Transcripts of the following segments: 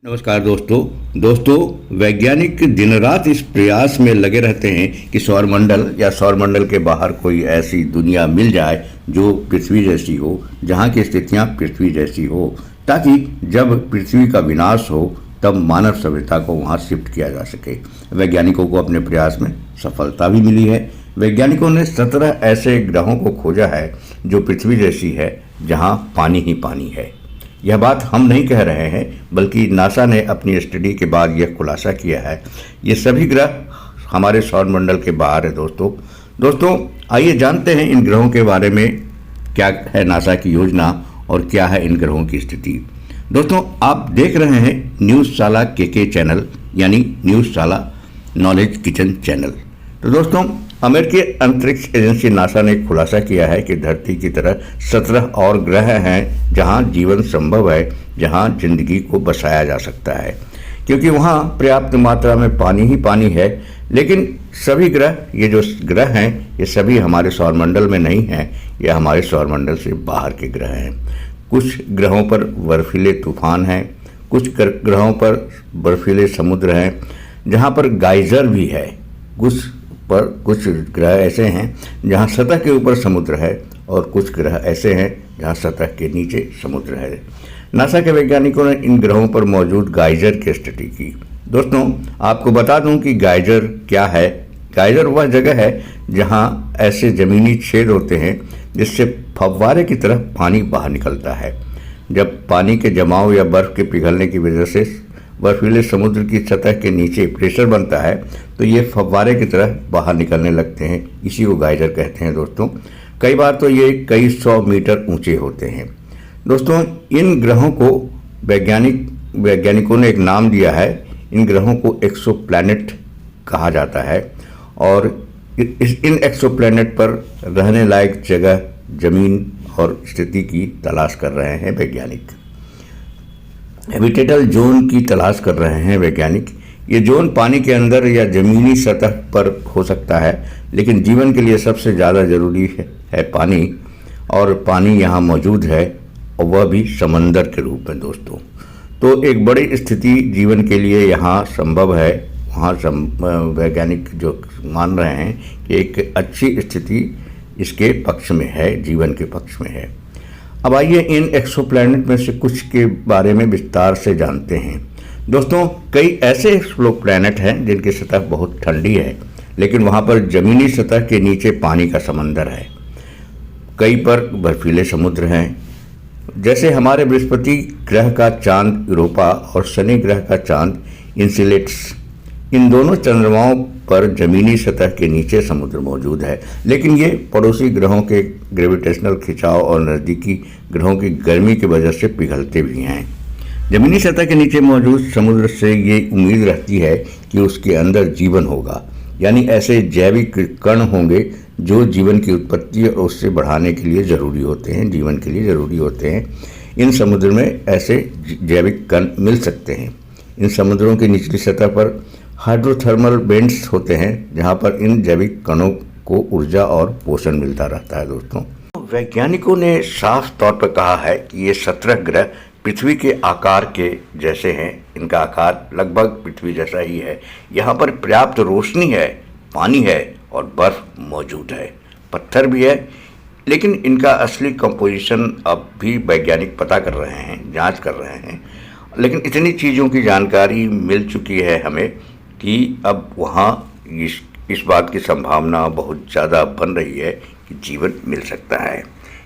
नमस्कार दोस्तों वैज्ञानिक दिन रात इस प्रयास में लगे रहते हैं कि सौरमंडल या सौरमंडल के बाहर कोई ऐसी दुनिया मिल जाए जो पृथ्वी जैसी हो, जहां की स्थितियां पृथ्वी जैसी हो, ताकि जब पृथ्वी का विनाश हो तब मानव सभ्यता को वहां शिफ्ट किया जा सके। वैज्ञानिकों को अपने प्रयास में सफलता भी मिली है। वैज्ञानिकों ने 17 ऐसे ग्रहों को खोजा है जो पृथ्वी जैसी है, जहां पानी ही पानी है। यह बात हम नहीं कह रहे हैं, बल्कि नासा ने अपनी स्टडी के बाद यह खुलासा किया है। ये सभी ग्रह हमारे सौरमंडल के बाहर है। दोस्तों आइए जानते हैं इन ग्रहों के बारे में, क्या है नासा की योजना और क्या है इन ग्रहों की स्थिति। दोस्तों आप देख रहे हैं न्यूज़ साला के चैनल, यानी न्यूज़ साला नॉलेज किचन चैनल। तो दोस्तों अमेरिकी अंतरिक्ष एजेंसी नासा ने खुलासा किया है कि धरती की तरह 17 और ग्रह हैं जहां जीवन संभव है, जहां जिंदगी को बसाया जा सकता है, क्योंकि वहां पर्याप्त मात्रा में पानी ही पानी है। लेकिन सभी ग्रह, ये जो ग्रह हैं, ये सभी हमारे सौरमंडल में नहीं हैं, ये हमारे सौरमंडल से बाहर के ग्रह हैं। कुछ ग्रहों पर बर्फीले तूफान हैं, कुछ ग्रहों पर बर्फीले समुद्र हैं जहाँ पर गाइजर भी है। कुछ ग्रह ऐसे हैं जहाँ सतह के ऊपर समुद्र है और कुछ ग्रह ऐसे हैं जहाँ सतह के नीचे समुद्र है। नासा के वैज्ञानिकों ने इन ग्रहों पर मौजूद गाइजर की स्टडी की। दोस्तों आपको बता दूं कि गाइजर क्या है। गाइजर वह जगह है जहाँ ऐसे ज़मीनी छेद होते हैं जिससे फव्वारे की तरह पानी बाहर निकलता है। जब पानी के जमाव या बर्फ़ के पिघलने की वजह से बर्फीले समुद्र की सतह के नीचे प्रेशर बनता है तो ये फव्वारे की तरह बाहर निकलने लगते हैं। इसी को गाइजर कहते हैं। दोस्तों कई बार तो ये कई 100 मीटर ऊंचे होते हैं। दोस्तों इन ग्रहों को वैज्ञानिकों ने एक नाम दिया है। इन ग्रहों को एक्सोप्लैनेट कहा जाता है और इन एक्सोप्लैनेट पर रहने लायक जगह, जमीन और स्थिति की तलाश कर रहे हैं वैज्ञानिक। हैबिटेटल जोन की तलाश कर रहे हैं वैज्ञानिक। ये जोन पानी के अंदर या ज़मीनी सतह पर हो सकता है, लेकिन जीवन के लिए सबसे ज़्यादा ज़रूरी है पानी, और पानी यहाँ मौजूद है और वह भी समंदर के रूप में। दोस्तों तो एक बड़ी स्थिति जीवन के लिए यहाँ संभव है। वहाँ वैज्ञानिक जो मान रहे हैं कि एक अच्छी स्थिति इसके पक्ष में है, जीवन के पक्ष में है। अब आइए इन एक्सोप्लैनेट में से कुछ के बारे में विस्तार से जानते हैं। दोस्तों कई ऐसे एक्सोप्लैनेट हैं जिनकी सतह बहुत ठंडी है, लेकिन वहाँ पर ज़मीनी सतह के नीचे पानी का समंदर है। कई पर बर्फीले समुद्र हैं, जैसे हमारे बृहस्पति ग्रह का चांद यूरोपा और शनि ग्रह का चांद इंसिलेट्स। इन दोनों चंद्रमाओं पर ज़मीनी सतह के नीचे समुद्र मौजूद है, लेकिन ये पड़ोसी ग्रहों के ग्रेविटेशनल खिंचाव और नज़दीकी ग्रहों की गर्मी की वजह से पिघलते भी हैं। ज़मीनी सतह के नीचे मौजूद समुद्र से ये उम्मीद रहती है कि उसके अंदर जीवन होगा, यानी ऐसे जैविक कण होंगे जो जीवन की उत्पत्ति और उससे बढ़ाने के लिए ज़रूरी होते हैं, जीवन के लिए ज़रूरी होते हैं। इन समुद्र में ऐसे जैविक कण मिल सकते हैं। इन समुद्रों की निचली सतह पर हाइड्रोथर्मल वेंट्स होते हैं, जहां पर इन जैविक कणों को ऊर्जा और पोषण मिलता रहता है। दोस्तों वैज्ञानिकों ने साफ तौर पर कहा है कि ये 17 ग्रह पृथ्वी के आकार के जैसे हैं। इनका आकार लगभग पृथ्वी जैसा ही है। यहाँ पर पर्याप्त रोशनी है, पानी है और बर्फ मौजूद है, पत्थर भी है, लेकिन इनका असली कंपोजिशन अब भी वैज्ञानिक पता कर रहे हैं, जांच कर रहे हैं। लेकिन इतनी चीज़ों की जानकारी मिल चुकी है हमें कि अब वहाँ इस बात की संभावना बहुत ज़्यादा बन रही है कि जीवन मिल सकता है।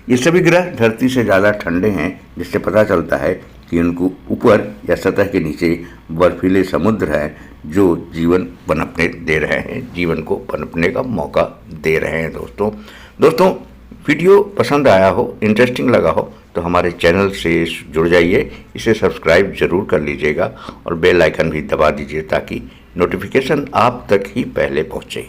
ये सभी ग्रह धरती से ज़्यादा ठंडे हैं, जिससे पता चलता है कि उनको ऊपर या सतह के नीचे बर्फीले समुद्र हैं जो जीवन पनपने दे रहे हैं, जीवन को पनपने का मौका दे रहे हैं। दोस्तों वीडियो पसंद आया हो, इंटरेस्टिंग लगा हो तो हमारे चैनल से जुड़ जाइए, इसे सब्सक्राइब ज़रूर कर लीजिएगा और बेल आइकन भी दबा दीजिए ताकि नोटिफिकेशन आप तक ही पहले पहुँचे।